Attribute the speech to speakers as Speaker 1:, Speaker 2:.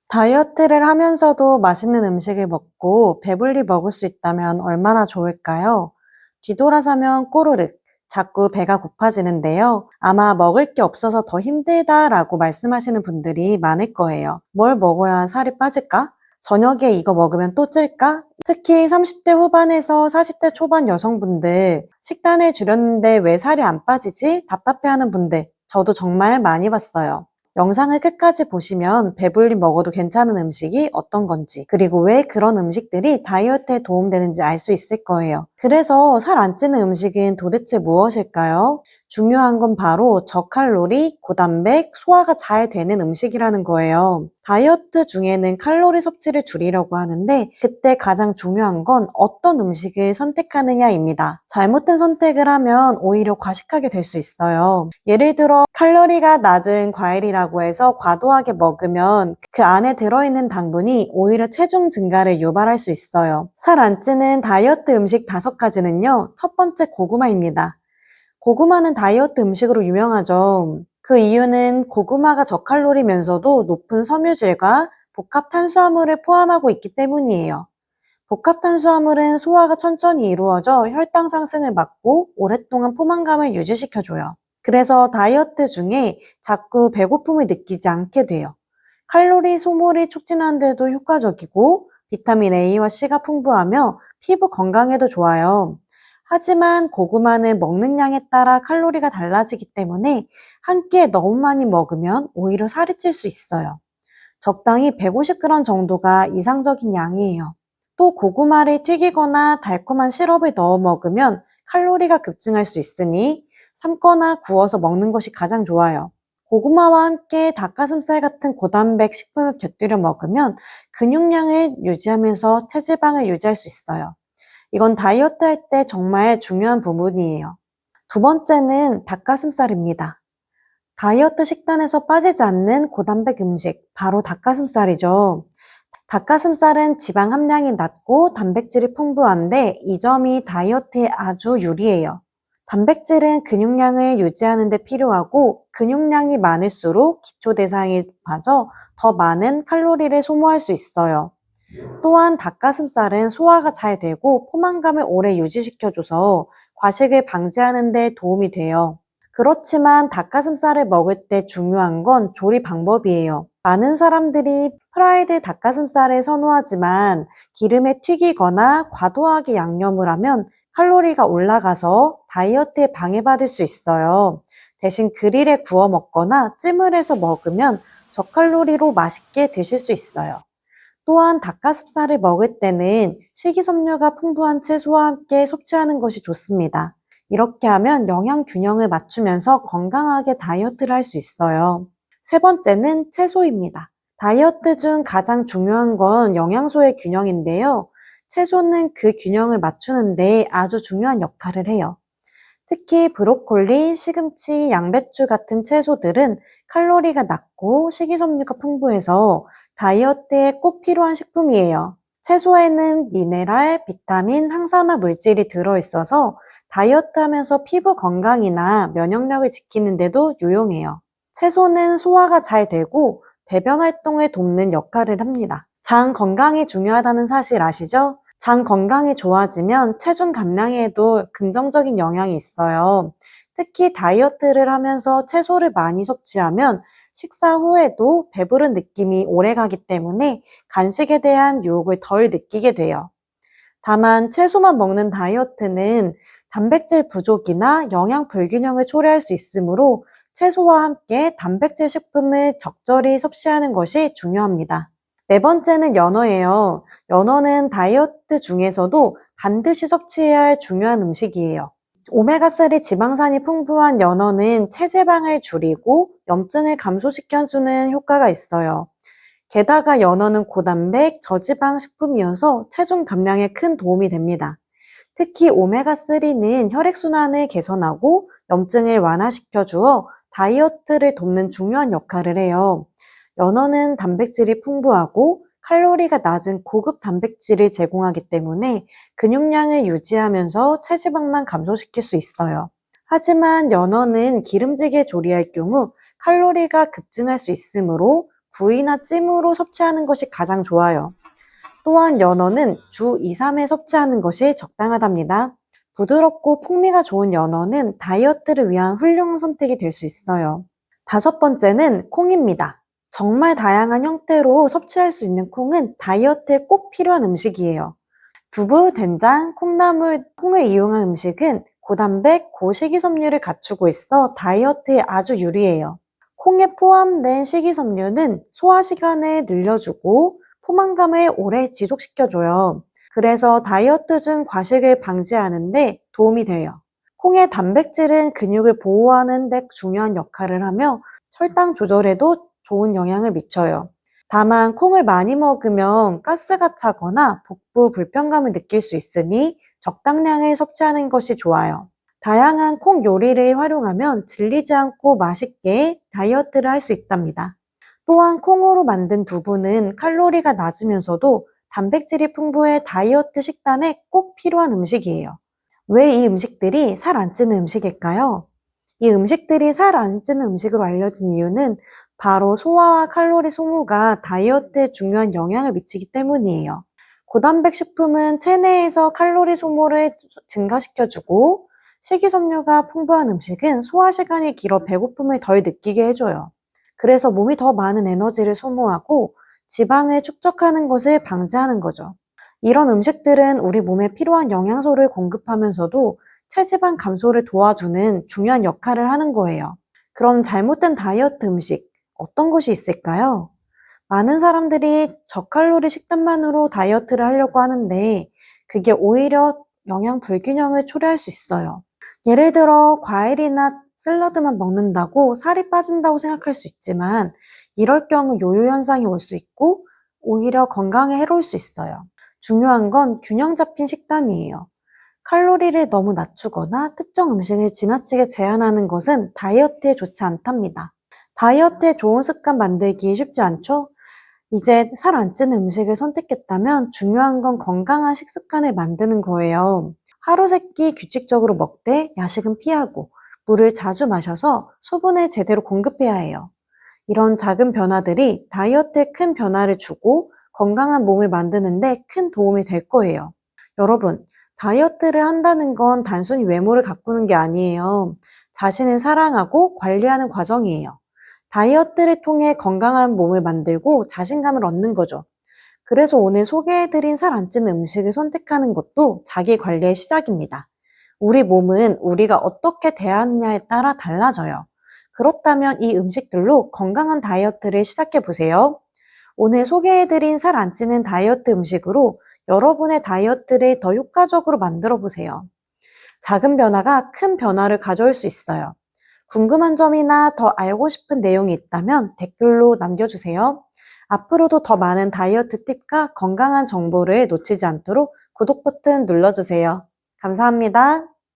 Speaker 1: 다이어트를 하면서도 맛있는 음식을 먹고 배불리 먹을 수 있다면 얼마나 좋을까요? 뒤돌아서면 꼬르륵, 자꾸 배가 고파지는데요. 아마 먹을 게 없어서 더 힘들다라고 말씀하시는 분들이 많을 거예요. 뭘 먹어야 살이 빠질까? 저녁에 이거 먹으면 또 찔까? 특히 30대 후반에서 40대 초반 여성분들, 식단을 줄였는데 왜 살이 안 빠지지? 답답해하는 분들, 저도 정말 많이 봤어요. 영상을 끝까지 보시면 배불리 먹어도 괜찮은 음식이 어떤 건지, 그리고 왜 그런 음식들이 다이어트에 도움되는지 알 수 있을 거예요. 그래서 살 안 찌는 음식은 도대체 무엇일까요? 중요한 건 바로 저칼로리, 고단백, 소화가 잘 되는 음식이라는 거예요. 다이어트 중에는 칼로리 섭취를 줄이려고 하는데 그때 가장 중요한 건 어떤 음식을 선택하느냐입니다. 잘못된 선택을 하면 오히려 과식하게 될 수 있어요. 예를 들어 칼로리가 낮은 과일이라고 해서 과도하게 먹으면 그 안에 들어있는 당분이 오히려 체중 증가를 유발할 수 있어요. 살 안 찌는 다이어트 음식 5가지는요. 첫 번째 고구마입니다. 고구마는 다이어트 음식으로 유명하죠. 그 이유는 고구마가 저칼로리면서도 높은 섬유질과 복합 탄수화물을 포함하고 있기 때문이에요. 복합 탄수화물은 소화가 천천히 이루어져 혈당 상승을 막고 오랫동안 포만감을 유지시켜줘요. 그래서 다이어트 중에 자꾸 배고픔을 느끼지 않게 돼요. 칼로리 소모를 촉진하는 데도 효과적이고 비타민 A와 C가 풍부하며 피부 건강에도 좋아요. 하지만 고구마는 먹는 양에 따라 칼로리가 달라지기 때문에 한 끼에 너무 많이 먹으면 오히려 살이 찔 수 있어요. 적당히 150g 정도가 이상적인 양이에요. 또 고구마를 튀기거나 달콤한 시럽을 넣어 먹으면 칼로리가 급증할 수 있으니 삶거나 구워서 먹는 것이 가장 좋아요. 고구마와 함께 닭가슴살 같은 고단백 식품을 곁들여 먹으면 근육량을 유지하면서 체지방을 유지할 수 있어요. 이건 다이어트 할 때 정말 중요한 부분이에요. 두 번째는 닭가슴살입니다. 다이어트 식단에서 빠지지 않는 고단백 음식, 바로 닭가슴살이죠. 닭가슴살은 지방 함량이 낮고 단백질이 풍부한데 이 점이 다이어트에 아주 유리해요. 단백질은 근육량을 유지하는 데 필요하고 근육량이 많을수록 기초 대사량이 높아져 더 많은 칼로리를 소모할 수 있어요. 또한 닭가슴살은 소화가 잘 되고 포만감을 오래 유지시켜줘서 과식을 방지하는 데 도움이 돼요. 그렇지만 닭가슴살을 먹을 때 중요한 건 조리 방법이에요. 많은 사람들이 프라이드 닭가슴살을 선호하지만 기름에 튀기거나 과도하게 양념을 하면 칼로리가 올라가서 다이어트에 방해받을 수 있어요. 대신 그릴에 구워 먹거나 찜을 해서 먹으면 저칼로리로 맛있게 드실 수 있어요. 또한 닭가슴살을 먹을 때는 식이섬유가 풍부한 채소와 함께 섭취하는 것이 좋습니다. 이렇게 하면 영양 균형을 맞추면서 건강하게 다이어트를 할 수 있어요. 세 번째는 채소입니다. 다이어트 중 가장 중요한 건 영양소의 균형인데요. 채소는 그 균형을 맞추는데 아주 중요한 역할을 해요. 특히 브로콜리, 시금치, 양배추 같은 채소들은 칼로리가 낮고 식이섬유가 풍부해서 다이어트에 꼭 필요한 식품이에요. 채소에는 미네랄, 비타민, 항산화 물질이 들어있어서 다이어트 하면서 피부 건강이나 면역력을 지키는 데도 유용해요. 채소는 소화가 잘 되고 배변 활동을 돕는 역할을 합니다. 장 건강이 중요하다는 사실 아시죠? 장 건강이 좋아지면 체중 감량에도 긍정적인 영향이 있어요. 특히 다이어트를 하면서 채소를 많이 섭취하면 식사 후에도 배부른 느낌이 오래가기 때문에 간식에 대한 유혹을 덜 느끼게 돼요. 다만 채소만 먹는 다이어트는 단백질 부족이나 영양 불균형을 초래할 수 있으므로 채소와 함께 단백질 식품을 적절히 섭취하는 것이 중요합니다. 네 번째는 연어예요. 연어는 다이어트 중에서도 반드시 섭취해야 할 중요한 음식이에요. 오메가3 지방산이 풍부한 연어는 체지방을 줄이고 염증을 감소시켜주는 효과가 있어요. 게다가 연어는 고단백, 저지방 식품이어서 체중 감량에 큰 도움이 됩니다. 특히 오메가3는 혈액순환을 개선하고 염증을 완화시켜 주어 다이어트를 돕는 중요한 역할을 해요. 연어는 단백질이 풍부하고 칼로리가 낮은 고급 단백질을 제공하기 때문에 근육량을 유지하면서 체지방만 감소시킬 수 있어요. 하지만 연어는 기름지게 조리할 경우 칼로리가 급증할 수 있으므로 구이나 찜으로 섭취하는 것이 가장 좋아요. 또한 연어는 주 2, 3회 섭취하는 것이 적당하답니다. 부드럽고 풍미가 좋은 연어는 다이어트를 위한 훌륭한 선택이 될 수 있어요. 다섯 번째는 콩입니다. 정말 다양한 형태로 섭취할 수 있는 콩은 다이어트에 꼭 필요한 음식이에요. 두부, 된장, 콩나물, 콩을 이용한 음식은 고단백, 고식이섬유를 갖추고 있어 다이어트에 아주 유리해요. 콩에 포함된 식이섬유는 소화 시간을 늘려주고 포만감을 오래 지속시켜줘요. 그래서 다이어트 중 과식을 방지하는 데 도움이 돼요. 콩의 단백질은 근육을 보호하는 데 중요한 역할을 하며 혈당 조절에도 좋은 영향을 미쳐요. 다만 콩을 많이 먹으면 가스가 차거나 복부 불편감을 느낄 수 있으니 적당량을 섭취하는 것이 좋아요. 다양한 콩 요리를 활용하면 질리지 않고 맛있게 다이어트를 할 수 있답니다. 또한 콩으로 만든 두부는 칼로리가 낮으면서도 단백질이 풍부해 다이어트 식단에 꼭 필요한 음식이에요. 왜 이 음식들이 살 안 찌는 음식일까요? 이 음식들이 살 안 찌는 음식으로 알려진 이유는 바로 소화와 칼로리 소모가 다이어트에 중요한 영향을 미치기 때문이에요. 고단백 식품은 체내에서 칼로리 소모를 증가시켜주고 식이섬유가 풍부한 음식은 소화 시간이 길어 배고픔을 덜 느끼게 해줘요. 그래서 몸이 더 많은 에너지를 소모하고 지방을 축적하는 것을 방지하는 거죠. 이런 음식들은 우리 몸에 필요한 영양소를 공급하면서도 체지방 감소를 도와주는 중요한 역할을 하는 거예요. 그럼 잘못된 다이어트 음식, 어떤 것이 있을까요? 많은 사람들이 저칼로리 식단만으로 다이어트를 하려고 하는데 그게 오히려 영양 불균형을 초래할 수 있어요. 예를 들어 과일이나 샐러드만 먹는다고 살이 빠진다고 생각할 수 있지만 이럴 경우 요요 현상이 올 수 있고 오히려 건강에 해로울 수 있어요. 중요한 건 균형 잡힌 식단이에요. 칼로리를 너무 낮추거나 특정 음식을 지나치게 제한하는 것은 다이어트에 좋지 않답니다. 다이어트에 좋은 습관 만들기 쉽지 않죠? 이제 살 안 찌는 음식을 선택했다면 중요한 건 건강한 식습관을 만드는 거예요. 하루 세끼 규칙적으로 먹되 야식은 피하고 물을 자주 마셔서 수분을 제대로 공급해야 해요. 이런 작은 변화들이 다이어트에 큰 변화를 주고 건강한 몸을 만드는데 큰 도움이 될 거예요. 여러분, 다이어트를 한다는 건 단순히 외모를 가꾸는 게 아니에요. 자신을 사랑하고 관리하는 과정이에요. 다이어트를 통해 건강한 몸을 만들고 자신감을 얻는 거죠. 그래서 오늘 소개해드린 살 안 찌는 음식을 선택하는 것도 자기 관리의 시작입니다. 우리 몸은 우리가 어떻게 대하느냐에 따라 달라져요. 그렇다면 이 음식들로 건강한 다이어트를 시작해 보세요. 오늘 소개해드린 살 안 찌는 다이어트 음식으로 여러분의 다이어트를 더 효과적으로 만들어 보세요. 작은 변화가 큰 변화를 가져올 수 있어요. 궁금한 점이나 더 알고 싶은 내용이 있다면 댓글로 남겨주세요. 앞으로도 더 많은 다이어트 팁과 건강한 정보를 놓치지 않도록 구독 버튼 눌러주세요. 감사합니다.